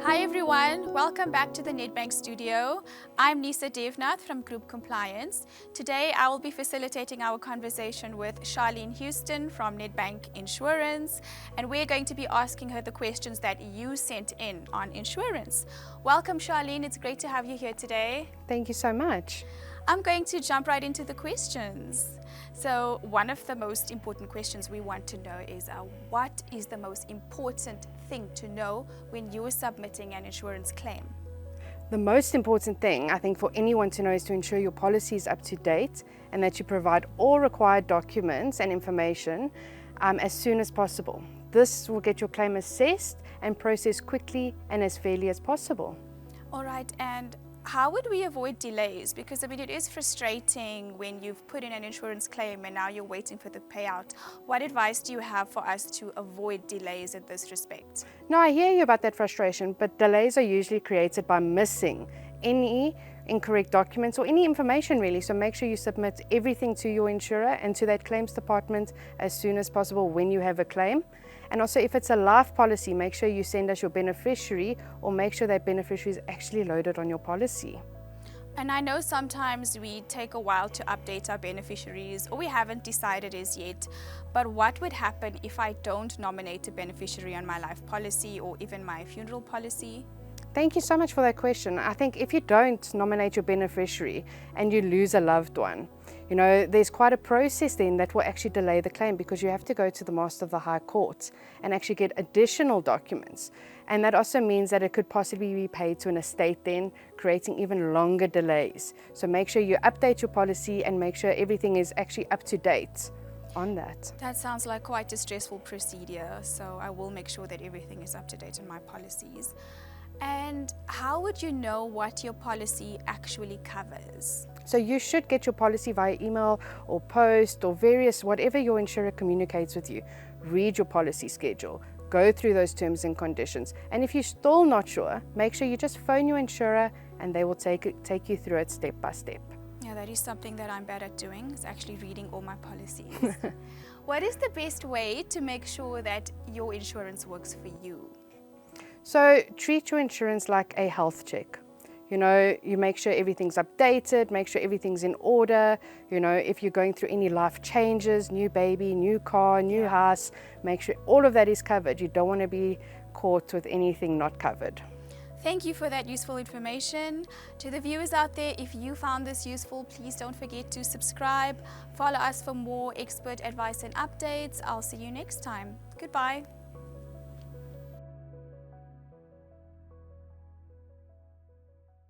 Hi everyone, welcome back to the Nedbank studio. I'm Nisa Devnath from Group Compliance. Today I will be facilitating our conversation with Charlene Houston from Nedbank Insurance, and we're going to be asking her the questions that you sent in on insurance. Welcome Charlene, it's great to have you here today. Thank you so much. I'm going to jump right into the questions. So one of the most important questions we want to know is what is the most important thing to know when you are submitting an insurance claim? The most important thing, I think, for anyone to know is to ensure your policy is up to date and that you provide all required documents and information as soon as possible. This will get your claim assessed and processed quickly and as fairly as possible. All right, and how would we avoid delays? Because I mean, it is frustrating when you've put in an insurance claim and now you're waiting for the payout. What advice do you have for us to avoid delays in this respect? Now, I hear you about that frustration, but delays are usually created by missing any incorrect documents or any information really. So make sure you submit everything to your insurer and to that claims department as soon as possible when you have a claim. And also, if it's a life policy, make sure you send us your beneficiary or make sure that beneficiary is actually loaded on your policy. And I know sometimes we take a while to update our beneficiaries or we haven't decided as yet, but what would happen if I don't nominate a beneficiary on my life policy or even my funeral policy? Thank you so much for that question. I think if you don't nominate your beneficiary and you lose a loved one, there's quite a process then that will actually delay the claim because you have to go to the Master of the High Court and actually get additional documents. And that also means that it could possibly be paid to an estate then, creating even longer delays. So make sure you update your policy and make sure everything is actually up to date on that. That sounds like quite a stressful procedure, so I will make sure that everything is up to date on my policies. And how would you know what your policy actually covers? So you should get your policy via email or post or whatever your insurer communicates with you. Read your policy schedule, go through those terms and conditions. And if you're still not sure, make sure you just phone your insurer and they will take you through it step by step. Yeah, that is something that I'm bad at doing, is actually reading all my policies. What is the best way to make sure that your insurance works for you? So treat your insurance like a health check. You make sure everything's updated, make sure everything's in order. If you're going through any life changes, new baby, new car, new house, make sure all of that is covered. You don't want to be caught with anything not covered. Thank you for that useful information. To the viewers out there, if you found this useful, please don't forget to subscribe. Follow us for more expert advice and updates. I'll see you next time. Goodbye.